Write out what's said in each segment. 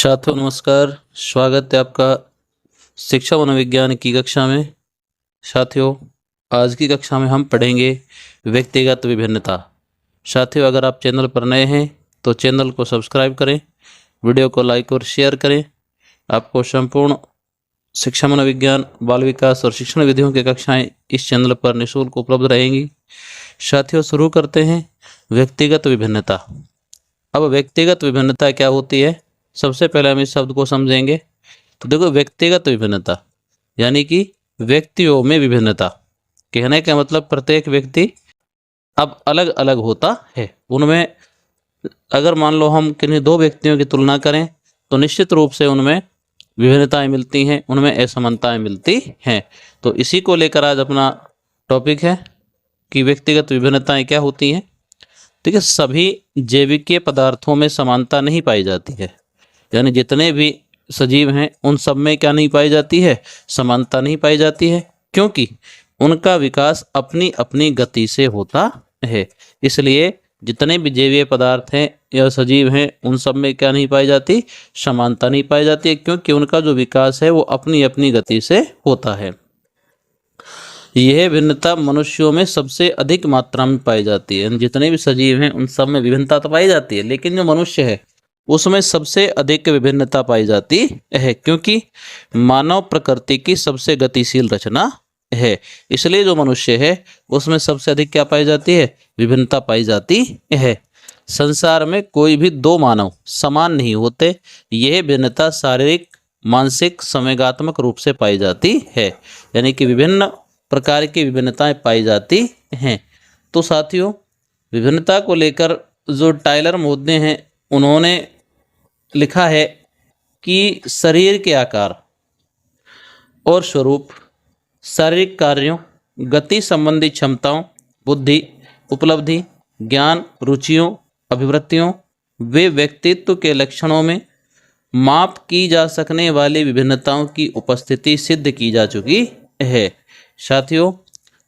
छात्रों नमस्कार, स्वागत है आपका शिक्षा मनोविज्ञान की कक्षा में। साथियों, आज की कक्षा में हम पढ़ेंगे व्यक्तिगत विभिन्नता। साथियों, अगर आप चैनल पर नए हैं तो चैनल को सब्सक्राइब करें, वीडियो को लाइक और शेयर करें। आपको संपूर्ण शिक्षा मनोविज्ञान, बाल विकास और शिक्षण विधियों की कक्षाएं इस चैनल पर निःशुल्क उपलब्ध रहेंगी। साथियों, शुरू करते हैं व्यक्तिगत विभिन्नता। अब व्यक्तिगत विभिन्नता क्या होती है, सबसे पहले हम इस शब्द को समझेंगे। तो देखो, व्यक्तिगत विभिन्नता यानी कि व्यक्तियों में विभिन्नता। कहने का मतलब प्रत्येक व्यक्ति अब अलग अलग होता है। उनमें अगर मान लो हम किन्हीं दो व्यक्तियों की तुलना करें तो निश्चित रूप से उनमें विभिन्नताएं मिलती हैं, उनमें असमानताएं मिलती हैं। तो इसी को लेकर आज अपना टॉपिक है कि व्यक्तिगत विभिन्नताएं क्या होती हैं। ठीक है, सभी जैविकीय पदार्थों में समानता नहीं पाई जाती है, यानी जितने भी सजीव हैं उन सब में क्या नहीं पाई जाती है, समानता नहीं पाई जाती है, क्योंकि उनका विकास अपनी अपनी गति से होता है। इसलिए जितने भी जैवीय पदार्थ हैं या सजीव हैं उन सब में क्या नहीं पाई जाती, समानता नहीं पाई जाती है, क्योंकि उनका जो विकास है वो अपनी अपनी गति से होता है। यह भिन्नता मनुष्यों में सबसे अधिक मात्रा में पाई जाती है। जितने भी सजीव हैं उन सब में विभिन्नता तो पाई जाती है, लेकिन जो मनुष्य है उसमें सबसे अधिक विभिन्नता पाई जाती है, क्योंकि मानव प्रकृति की सबसे गतिशील रचना है। इसलिए जो मनुष्य है उसमें सबसे अधिक क्या पाई जाती है, विभिन्नता पाई जाती है। संसार में कोई भी दो मानव समान नहीं होते। यह भिन्नता शारीरिक, मानसिक, संवेगात्मक रूप से पाई जाती है, यानी कि विभिन्न प्रकार की विभिन्नताएं पाई जाती हैं। तो साथियों, विभिन्नता को लेकर जो टायलर मोदे हैं उन्होंने लिखा है कि शरीर के आकार और स्वरूप, शारीरिक कार्यों, गति संबंधी क्षमताओं, बुद्धि, उपलब्धि, ज्ञान, रुचियों, अभिवृत्तियों वे व्यक्तित्व के लक्षणों में माप की जा सकने वाली विभिन्नताओं की उपस्थिति सिद्ध की जा चुकी है। साथियों,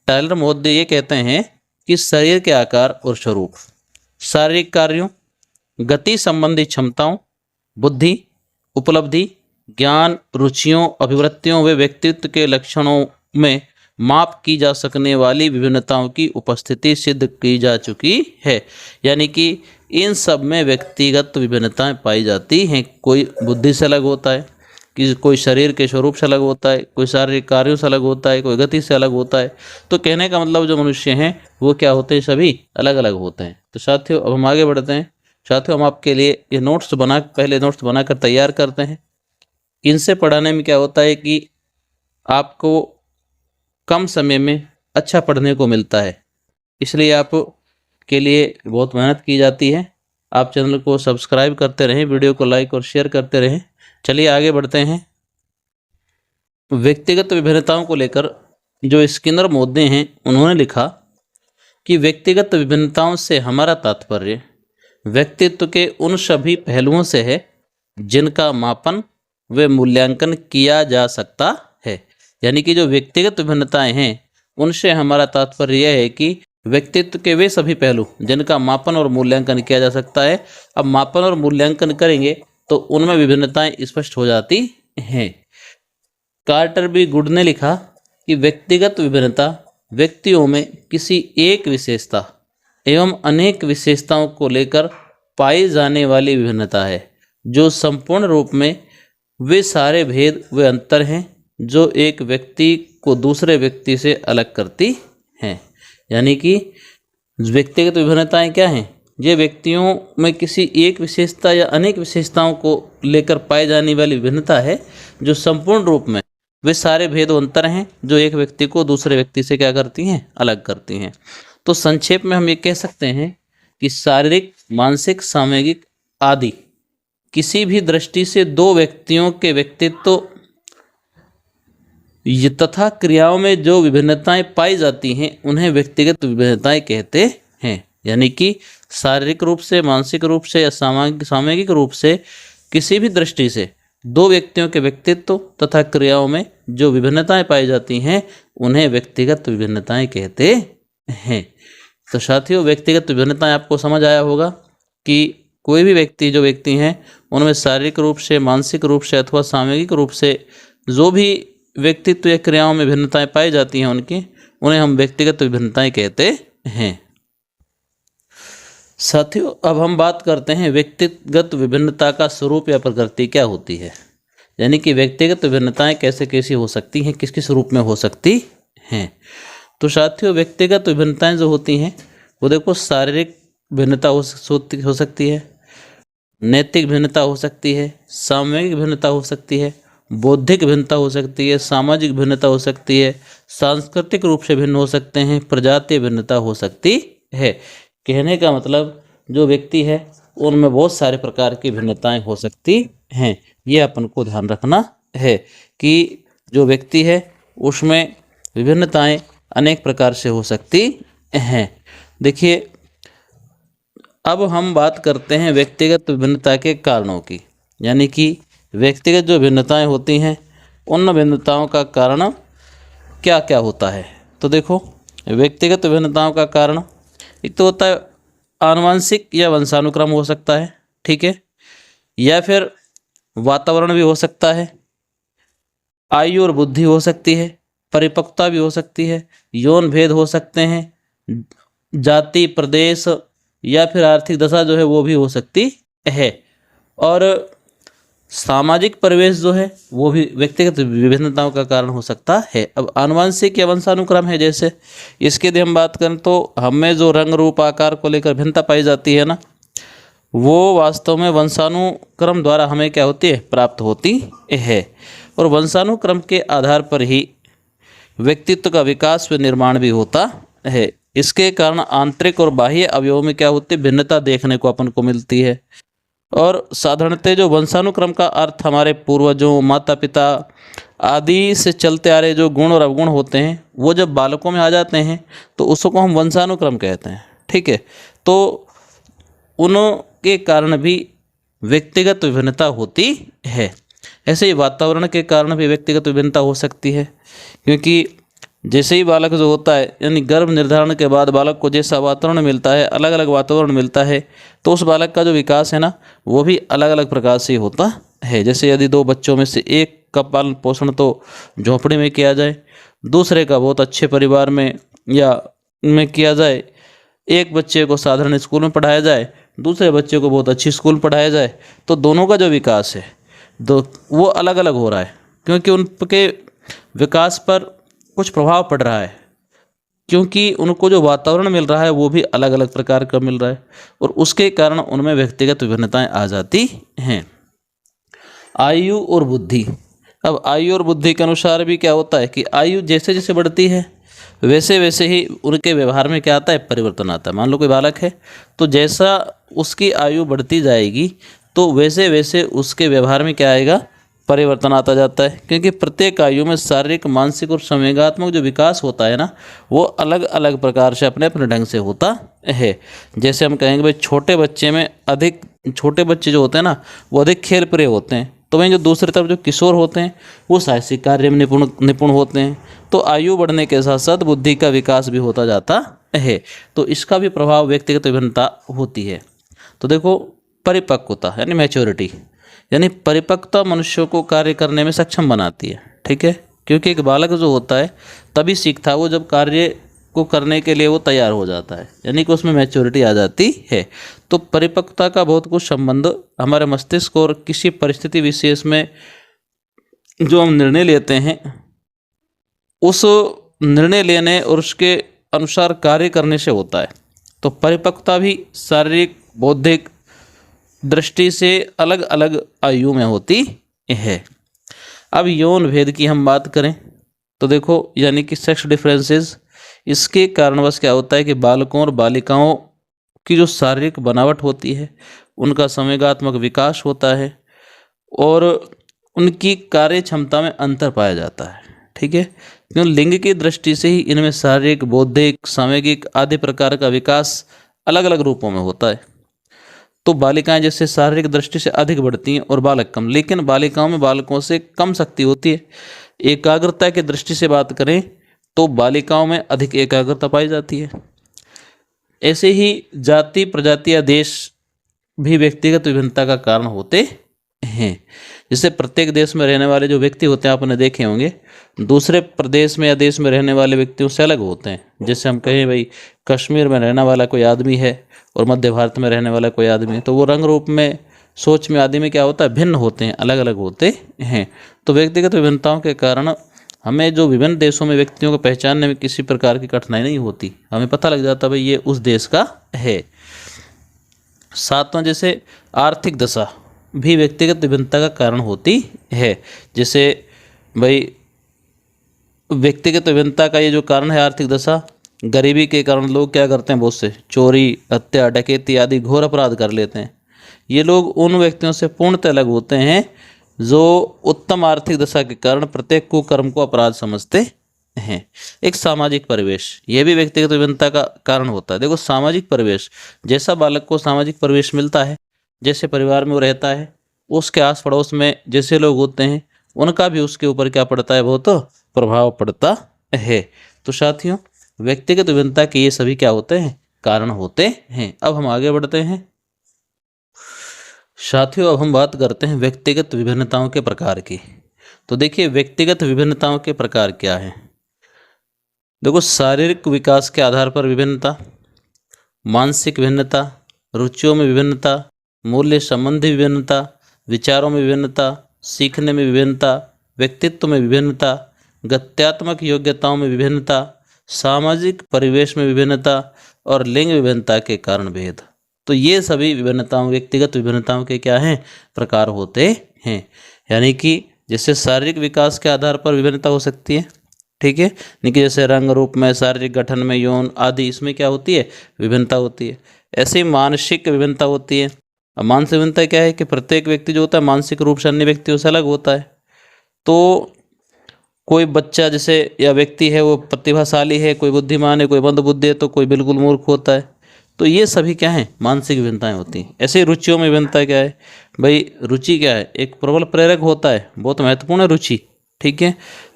टायलर मोदे ये कहते हैं कि शरीर के आकार और स्वरूप, शारीरिक कार्यों, गति संबंधी क्षमताओं, बुद्धि, उपलब्धि, ज्ञान, रुचियों, अभिवृत्तियों वे व्यक्तित्व के लक्षणों में माप की जा सकने वाली विभिन्नताओं की उपस्थिति सिद्ध की जा चुकी है। यानी कि इन सब में व्यक्तिगत विभिन्नताएं पाई जाती हैं। कोई बुद्धि से अलग होता है, कि कोई शरीर के स्वरूप से अलग होता है, कोई शारीरिक कार्यों से अलग होता है, कोई गति से अलग होता है। तो कहने का मतलब जो मनुष्य हैं वो क्या होते हैं, सभी अलग अलग होते हैं। तो साथियों, अब हम आगे बढ़ते हैं। साथियों, हम आपके लिए ये पहले नोट्स बनाकर तैयार करते हैं। इनसे पढ़ाने में क्या होता है कि आपको कम समय में अच्छा पढ़ने को मिलता है, इसलिए आप के लिए बहुत मेहनत की जाती है। आप चैनल को सब्सक्राइब करते रहें, वीडियो को लाइक और शेयर करते रहें। चलिए आगे बढ़ते हैं। व्यक्तिगत विभिन्नताओं को लेकर जो स्किनर मोदे हैं उन्होंने लिखा कि व्यक्तिगत विभिन्नताओं से हमारा तात्पर्य व्यक्तित्व के उन सभी पहलुओं से है जिनका मापन व मूल्यांकन किया जा सकता है। यानी कि जो व्यक्तिगत विभिन्नताएं हैं उनसे हमारा तात्पर्य यह है कि व्यक्तित्व के वे सभी पहलू जिनका मापन और मूल्यांकन किया जा सकता है। अब मापन और मूल्यांकन करेंगे तो उनमें विभिन्नताएं स्पष्ट हो जाती हैं। कार्टर बी गुड ने लिखा कि व्यक्तिगत विभिन्नता व्यक्तियों में किसी एक विशेषता एवं अनेक विशेषताओं को लेकर पाई जाने वाली विभिन्नता है, जो संपूर्ण रूप में वे सारे भेद व अंतर हैं जो एक व्यक्ति को दूसरे व्यक्ति से अलग करती हैं। यानी कि व्यक्तिगत विभिन्नताएं क्या हैं, ये व्यक्तियों में किसी एक विशेषता या अनेक विशेषताओं को लेकर पाई जाने वाली विभिन्नता है, जो संपूर्ण रूप में वे सारे भेद व अंतर हैं जो एक व्यक्ति को दूसरे व्यक्ति से क्या करती हैं, अलग करती हैं। तो संक्षेप में हम ये कह सकते हैं कि शारीरिक, मानसिक, सामाजिक आदि किसी भी दृष्टि से दो व्यक्तियों के व्यक्तित्व तथा क्रियाओं में जो विभिन्नताएं पाई जाती हैं उन्हें व्यक्तिगत विभिन्नताएं कहते हैं। यानी कि शारीरिक रूप से, मानसिक रूप से या सामाजिक रूप से किसी भी दृष्टि से दो व्यक्तियों के व्यक्तित्व तथा क्रियाओं में जो विभिन्नताएं पाई जाती हैं उन्हें व्यक्तिगत विभिन्नताएं कहते हैं। तो साथियों, व्यक्तिगत विभिन्नताएं आपको समझ आया होगा कि कोई भी व्यक्ति जो व्यक्ति हैं उनमें शारीरिक रूप से, मानसिक रूप से अथवा सामूहिक रूप से जो भी व्यक्तित्व या क्रियाओं में भिन्नताएं पाई जाती हैं उन्हें हम व्यक्तिगत विभिन्नताएं कहते हैं। साथियों, अब हम बात करते हैं व्यक्तिगत विभिन्नता का स्वरूप या प्रकृति क्या होती है, यानी कि व्यक्तिगत विभिन्नताएं कैसे कैसी हो सकती हैं, किस किस रूप में हो सकती हैं। तो साथियों, व्यक्तिगत विभिन्नताएं जो होती हैं वो देखो, शारीरिक भिन्नता हो सकती है, नैतिक भिन्नता हो सकती है, सामूहिक भिन्नता हो सकती है, बौद्धिक भिन्नता हो सकती है, सामाजिक भिन्नता हो सकती है, सांस्कृतिक रूप से भिन्न हो सकते हैं, प्रजातीय भिन्नता हो सकती है। कहने का मतलब जो व्यक्ति है उनमें बहुत सारे प्रकार की भिन्नताएं हो सकती हैं। ये अपन को ध्यान रखना है कि जो व्यक्ति है उसमें विभिन्नताएं अनेक प्रकार से हो सकती हैं। देखिए, अब हम बात करते हैं व्यक्तिगत विभिन्नता के कारणों की, यानी कि व्यक्तिगत जो भिन्नताएं होती हैं उन भिन्नताओं का कारण क्या क्या होता है। तो देखो, व्यक्तिगत भिन्नताओं का कारण एक तो होता है आनुवंशिक या वंशानुक्रम हो सकता है, ठीक है, या फिर वातावरण भी हो सकता है, आयु और बुद्धि हो सकती है, परिपक्वता भी हो सकती है, यौन भेद हो सकते हैं, जाति, प्रदेश या फिर आर्थिक दशा जो है वो भी हो सकती है, और सामाजिक परिवेश जो है वो भी व्यक्तिगत विभिन्नताओं का कारण हो सकता है। अब आनुवंशिक या वंशानुक्रम है, जैसे इसके यदि हम बात करें तो हमें जो रंग रूप आकार को लेकर भिन्नता पाई जाती है ना, वो वास्तव में वंशानुक्रम द्वारा हमें क्या होती है, प्राप्त होती है। और वंशानुक्रम के आधार पर ही व्यक्तित्व का विकास व निर्माण भी होता है। इसके कारण आंतरिक और बाह्य अवयवों में क्या होती है, भिन्नता देखने को अपन को मिलती है। और साधारणतः जो वंशानुक्रम का अर्थ हमारे पूर्वजों, माता पिता आदि से चलते आ रहे जो गुण और अवगुण होते हैं वो जब बालकों में आ जाते हैं तो उसको हम वंशानुक्रम कहते हैं, ठीक है। तो उनके कारण भी व्यक्तिगत विभिन्नता होती है। ऐसे ही वातावरण के कारण भी व्यक्तिगत विभिन्नता हो सकती है, क्योंकि जैसे ही बालक जो होता है, यानी गर्भ निर्धारण के बाद बालक को जैसा वातावरण मिलता है, अलग अलग वातावरण मिलता है, तो उस बालक का जो विकास है ना वो भी अलग अलग प्रकार से होता है। जैसे यदि दो बच्चों में से एक का पालन पोषण तो झोंपड़ी में किया जाए, दूसरे का बहुत अच्छे परिवार में या में किया जाए, एक बच्चे को साधारण स्कूल में पढ़ाया जाए, दूसरे बच्चे को बहुत अच्छी स्कूल पढ़ाया जाए, तो दोनों का जो विकास है वो अलग अलग हो रहा है, क्योंकि उनके विकास पर कुछ प्रभाव पड़ रहा है, क्योंकि उनको जो वातावरण मिल रहा है वो भी अलग अलग प्रकार का मिल रहा है, और उसके कारण उनमें व्यक्तिगत विभिन्नताएं आ जाती हैं। आयु और बुद्धि। अब आयु और बुद्धि के अनुसार भी क्या होता है कि आयु जैसे जैसे बढ़ती है वैसे वैसे ही उनके व्यवहार में क्या आता है, परिवर्तन आता है। मान लो कोई बालक है तो जैसा उसकी आयु बढ़ती जाएगी तो वैसे वैसे उसके व्यवहार में क्या आएगा, परिवर्तन आता जाता है, क्योंकि प्रत्येक आयु में शारीरिक, मानसिक और संवेगात्मक जो विकास होता है ना वो अलग अलग प्रकार से अपने अपने ढंग से होता है। जैसे हम कहेंगे भाई छोटे बच्चे जो होते हैं ना वो अधिक खेल प्रिय होते हैं, तो वहीं जो दूसरी तरफ जो किशोर होते हैं वो साहसिक कार्य में निपुण होते हैं। तो आयु बढ़ने के साथ साथ बुद्धि का विकास भी होता जाता है, तो इसका भी प्रभाव व्यक्तिगत विभिन्नता होती है। तो देखो, परिपक्वता यानी मैच्योरिटी, यानी परिपक्वता मनुष्यों को कार्य करने में सक्षम बनाती है, ठीक है, क्योंकि एक बालक जो होता है तभी सीखता है वो जब कार्य को करने के लिए वो तैयार हो जाता है, यानी कि उसमें मैच्योरिटी आ जाती है। तो परिपक्वता का बहुत कुछ संबंध हमारे मस्तिष्क और किसी परिस्थिति विशेष में जो हम निर्णय लेते हैं उस निर्णय लेने और उसके अनुसार कार्य करने से होता है। तो परिपक्वता भी शारीरिक, बौद्धिक दृष्टि से अलग अलग आयु में होती है। अब यौन भेद की हम बात करें तो देखो, यानी कि सेक्स डिफरेंसेस, इसके कारणवश क्या होता है कि बालकों और बालिकाओं की जो शारीरिक बनावट होती है उनका संवेगात्मक विकास होता है और उनकी कार्य क्षमता में अंतर पाया जाता है, ठीक है, क्योंकि लिंग की दृष्टि से ही इनमें शारीरिक, बौद्धिक, सामूहिक आदि प्रकार का विकास अलग अलग रूपों में होता है। तो बालिकाएं जैसे शारीरिक दृष्टि से अधिक बढ़ती हैं और बालक कम, लेकिन बालिकाओं में बालकों से कम शक्ति होती है। एकाग्रता की दृष्टि से बात करें तो बालिकाओं में अधिक एकाग्रता पाई जाती है। ऐसे ही जाति, प्रजाति या देश भी व्यक्तिगत विभिन्नता का कारण होते हैं। जैसे प्रत्येक देश में रहने वाले जो व्यक्ति होते हैं, आपने देखे होंगे, दूसरे प्रदेश में या देश में रहने वाले व्यक्तियों से अलग होते हैं। जैसे हम कहें भाई कश्मीर में रहने वाला कोई आदमी है और मध्य भारत में रहने वाला कोई आदमी है, तो वो रंग रूप में, सोच में आदि में क्या होता है, भिन्न होते हैं, अलग अलग होते हैं। तो व्यक्तिगत विभिन्नताओं के कारण हमें जो विभिन्न देशों में व्यक्तियों को पहचानने में किसी प्रकार की कठिनाई नहीं होती, हमें पता लग जाता भाई ये उस देश का है। सातवां, जैसे आर्थिक दशा भी व्यक्तिगत विभिन्नता का कारण होती है। जैसे भाई व्यक्तिगत विभिन्नता का ये जो कारण है आर्थिक दशा, गरीबी के कारण लोग क्या करते हैं, बहुत से चोरी, हत्या, डकैती आदि घोर अपराध कर लेते हैं। ये लोग उन व्यक्तियों से पूर्णतः अलग होते हैं जो उत्तम आर्थिक दशा के कारण प्रत्येक कुकर्म को अपराध समझते हैं। एक सामाजिक परिवेश, यह भी व्यक्तिगत विभिन्नता का कारण होता है। देखो सामाजिक परिवेश, जैसा बालक को सामाजिक परिवेश मिलता है, जैसे परिवार में वो रहता है, उसके आस पड़ोस में जैसे लोग होते हैं, उनका भी उसके ऊपर क्या पड़ता है, बहुत प्रभाव पड़ता है। तो साथियों, व्यक्तिगत विभिन्नता के ये सभी क्या होते हैं, कारण होते हैं। अब हम आगे बढ़ते हैं साथियों, अब हम बात करते हैं व्यक्तिगत विभिन्नताओं के प्रकार की। तो देखिए व्यक्तिगत विभिन्नताओं के प्रकार क्या हैं। देखो शारीरिक विकास के आधार पर विभिन्नता, मानसिक भिन्नता, रुचियों में विभिन्नता, मूल्य संबंधी विभिन्नता, विचारों में विभिन्नता, सीखने में विभिन्नता, व्यक्तित्व में विभिन्नता, गत्यात्मक योग्यताओं में विभिन्नता, सामाजिक परिवेश में विभिन्नता और लिंग विभिन्नता के कारण भेद। तो ये सभी विभिन्नताओं, व्यक्तिगत विभिन्नताओं के क्या हैं, प्रकार होते हैं। यानी कि जैसे शारीरिक विकास के आधार पर विभिन्नता हो सकती है, ठीक है, यानी कि जैसे रंग रूप में, शारीरिक गठन में, यौन आदि, इसमें क्या होती है, विभिन्नता होती है। ऐसे ही मानसिक विभिन्नता होती है। अब मानसिक विभिन्नता क्या है कि प्रत्येक व्यक्ति जो होता है मानसिक रूप से अन्य व्यक्तियों से अलग होता है। तो कोई बच्चा जैसे या व्यक्ति है वो प्रतिभाशाली है, कोई बुद्धिमान है, कोई मंदबुद्धि है, तो कोई बिल्कुल मूर्ख होता है। तो ये सभी क्या हैं, मानसिक विभिन्नताएं होती हैं। ऐसे ही रुचियों में विभिन्नता क्या है भाई, रुचि क्या है, एक प्रबल प्रेरक होता है, बहुत महत्वपूर्ण है रुचि, ठीक है।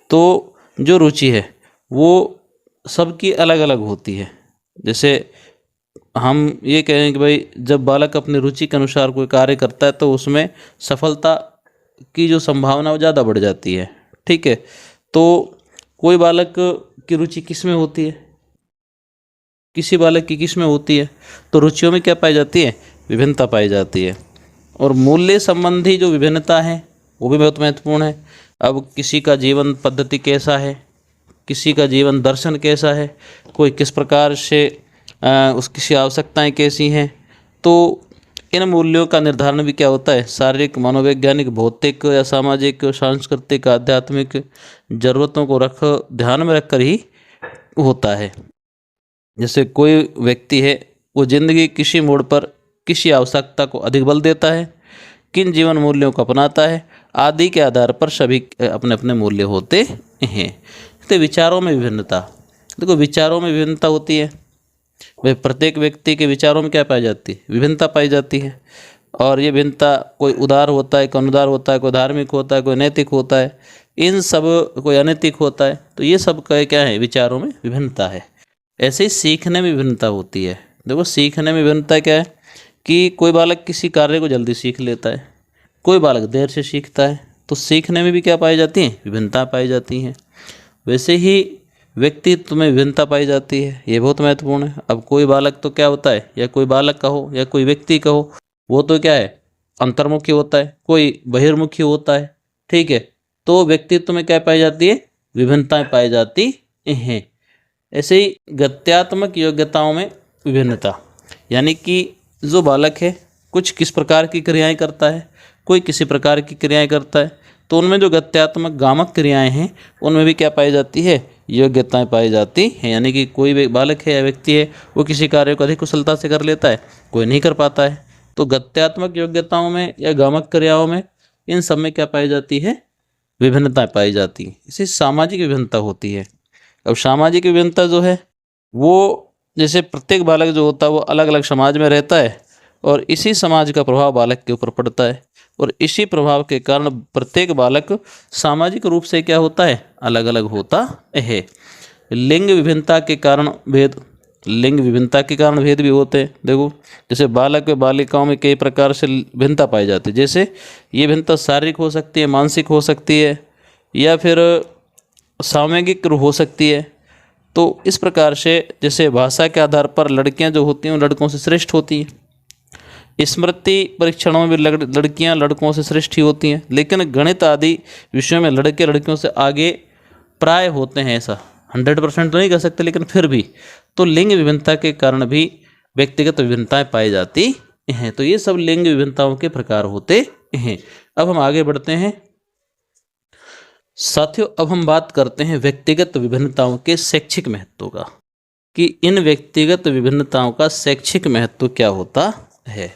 तो जो रुचि है वो सबकी अलग अलग होती है। जैसे हम ये कहें कि भाई जब बालक अपनी रुचि के अनुसार कोई कार्य करता है तो उसमें सफलता की जो संभावना वो ज़्यादा बढ़ जाती है, ठीक है। तो कोई बालक की रुचि किस में होती है, किसी बालक की किस में होती है, तो रुचियों में क्या पाई जाती है, विभिन्नता पाई जाती है। और मूल्य संबंधी जो विभिन्नता है वो भी बहुत महत्वपूर्ण है। अब किसी का जीवन पद्धति कैसा है, किसी का जीवन दर्शन कैसा है, कोई किस प्रकार से उसकी आवश्यकताएं कैसी हैं, तो इन मूल्यों का निर्धारण भी क्या होता है, शारीरिक, मनोवैज्ञानिक, भौतिक या सामाजिक, सांस्कृतिक, आध्यात्मिक जरूरतों को ध्यान में रखकर ही होता है। जैसे कोई व्यक्ति है वो जिंदगी किसी मोड़ पर किसी आवश्यकता को अधिक बल देता है, किन जीवन मूल्यों को अपनाता है आदि के आधार पर सभी अपने अपने मूल्य होते हैं। तो विचारों में विभिन्नता, देखो विचारों में विभिन्नता होती है, वे प्रत्येक व्यक्ति के विचारों में क्या पाई जाती है, विभिन्नता पाई जाती है। और ये भिन्नता, कोई उदार होता है, कोई अनुदार होता है, कोई धार्मिक होता है, कोई नैतिक होता है, इन सब, कोई अनैतिक होता है। तो ये सब का क्या है, विचारों में विभिन्नता है। ऐसे ही सीखने में विभिन्नता होती है। देखो सीखने में विभिन्नता क्या है कि कोई बालक किसी कार्य को जल्दी सीख लेता है, कोई बालक देर से सीखता है। तो सीखने में भी क्या पाई जाती है, विभिन्नता पाई जाती है। वैसे ही व्यक्तित्व में विभिन्नता पाई जाती है, ये बहुत महत्वपूर्ण है। अब कोई बालक तो क्या होता है, या कोई बालक कहो या कोई व्यक्ति कहो, वो तो क्या है, अंतर्मुखी होता है, कोई बहिर्मुखी होता है, ठीक है। तो व्यक्तित्व में क्या पाई जाती है, विभिन्नताएं पाई जाती हैं। ऐसे ही गत्यात्मक योग्यताओं में विभिन्नता, यानी कि जो बालक है कुछ किस प्रकार की क्रियाएं करता है, कोई किसी प्रकार की क्रियाएं करता है, तो उनमें जो गत्यात्मक गामक क्रियाएं हैं उनमें भी क्या पाई जाती है, योग्यताएं पाई जाती हैं। यानी कि कोई बालक है या व्यक्ति है वो किसी कार्य को अधिक कुशलता से कर लेता है, कोई नहीं कर पाता है। तो गत्यात्मक योग्यताओं में या गामक क्रियाओं में, इन सब में क्या पाई जाती है, विभिन्नताएं पाई जाती हैं। इसे सामाजिक विभिन्नता होती है। अब सामाजिक विभिन्नता जो है वो, जैसे प्रत्येक बालक जो होता है वो अलग अलग समाज में रहता है और इसी समाज का प्रभाव बालक के ऊपर पड़ता है, और इसी प्रभाव के कारण प्रत्येक बालक सामाजिक रूप से क्या होता है, अलग अलग होता है। लिंग विभिन्नता के कारण भेद, लिंग विभिन्नता के कारण भेद भी होते हैं। देखो जैसे बालक व बालिकाओं में कई प्रकार से भिन्नता पाई जाती है। जैसे ये भिन्नता शारीरिक हो सकती है, मानसिक हो सकती है, या फिर सामूहिक हो सकती है। तो इस प्रकार से जैसे भाषा के आधार पर लड़कियां जो होती हैं वो लड़कों से श्रेष्ठ होती हैं। स्मृति परीक्षणों में भी लड़कियां लड़कों से श्रेष्ठ ही होती हैं, लेकिन गणित आदि विषयों में लड़के लड़कियों से आगे प्राय होते हैं। ऐसा 100% तो नहीं कह सकते, लेकिन फिर भी तो लिंग विभिन्नता के कारण भी व्यक्तिगत विभिन्नताएं पाई जाती हैं। तो ये सब लिंग विभिन्नताओं के प्रकार होते हैं। अब हम आगे बढ़ते हैं साथियों। अब हम बात करते हैं व्यक्तिगत विभिन्नताओं के शैक्षिक महत्व का, कि इन व्यक्तिगत विभिन्नताओं का शैक्षिक महत्व क्या होता है।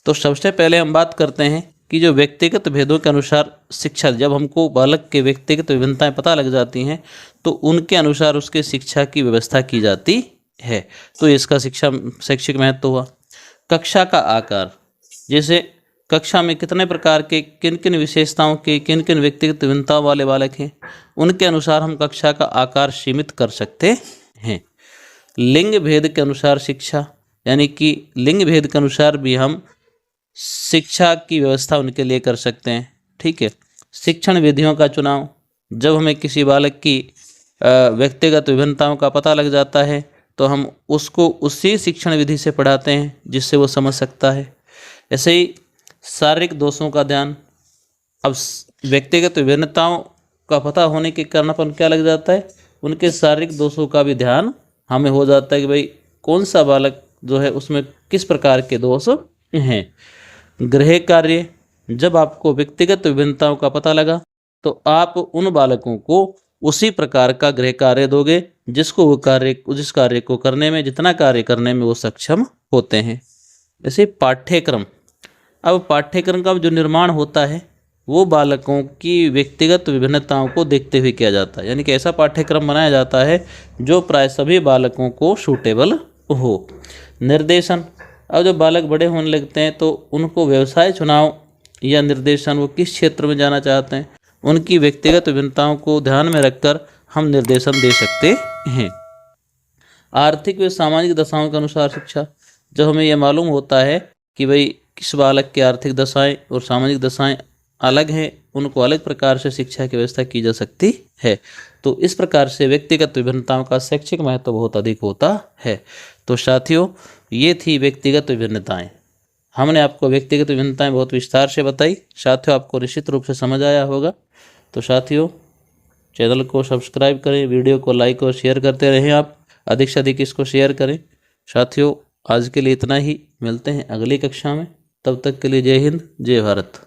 तो सबसे पहले हम बात करते हैं कि जो व्यक्तिगत भेदों के अनुसार शिक्षा, जब हमको बालक के व्यक्तिगत विभिन्नताएं पता लग जाती हैं तो उनके अनुसार उसके शिक्षा की व्यवस्था की जाती है। तो इसका शैक्षिक महत्व हुआ। कक्षा का आकार, जैसे कक्षा में कितने प्रकार के किन किन विशेषताओं के किन किन व्यक्तिगत विभिन्नताओं वाले बालक हैं, उनके अनुसार हम कक्षा का आकार सीमित कर सकते हैं। लिंग भेद के अनुसार शिक्षा, यानी कि लिंग भेद के अनुसार भी हम शिक्षा की व्यवस्था उनके लिए कर सकते हैं। ठीक है। शिक्षण विधियों का चुनाव, जब हमें किसी बालक की व्यक्तिगत विभिन्नताओं का पता लग जाता है तो हम उसको उसी शिक्षण विधि से पढ़ाते हैं जिससे वो समझ सकता है। ऐसे ही शारीरिक दोषों का ध्यान, अब व्यक्तिगत विभिन्नताओं का पता होने के कारण अपन क्या लग जाता है, उनके शारीरिक दोषों का भी ध्यान हमें हो जाता है कि भाई कौन सा बालक जो है उसमें किस प्रकार के दोष हैं। गृह कार्य, जब आपको व्यक्तिगत विभिन्नताओं का पता लगा तो आप उन बालकों को उसी प्रकार का गृह कार्य दोगे जिस कार्य को करने में, जितना कार्य करने में वो सक्षम होते हैं। जैसे पाठ्यक्रम, अब पाठ्यक्रम का जो निर्माण होता है वो बालकों की व्यक्तिगत विभिन्नताओं को देखते हुए किया जाता है, यानी कि ऐसा पाठ्यक्रम बनाया जाता है जो प्राय सभी बालकों को सूटेबल हो। निर्देशन, अब जब बालक बड़े होने लगते हैं तो उनको व्यवसाय चुनाव या निर्देशन, वो किस क्षेत्र में जाना चाहते हैं, उनकी व्यक्तिगत विभिन्नताओं को ध्यान में रखकर हम निर्देशन दे सकते हैं। आर्थिक व सामाजिक दशाओं के अनुसार शिक्षा, जब हमें यह मालूम होता है कि भाई किस बालक की आर्थिक दशाएं और सामाजिक दशाएं अलग हैं, उनको अलग प्रकार से शिक्षा की व्यवस्था की जा सकती है। तो इस प्रकार से व्यक्तिगत विभिन्नताओं का शैक्षिक महत्व बहुत अधिक होता है। तो साथियों, ये थी व्यक्तिगत विभिन्नताएं। हमने आपको व्यक्तिगत विभिन्नताएं बहुत विस्तार से बताई। साथियों, आपको निश्चित रूप से समझ आया होगा। तो साथियों, चैनल को सब्सक्राइब करें, वीडियो को लाइक और शेयर करते रहें। आप अधिक से अधिक इसको शेयर करें। साथियों, आज के लिए इतना ही, मिलते हैं अगली कक्षा में। तब तक के लिए जय हिंद, जय भारत।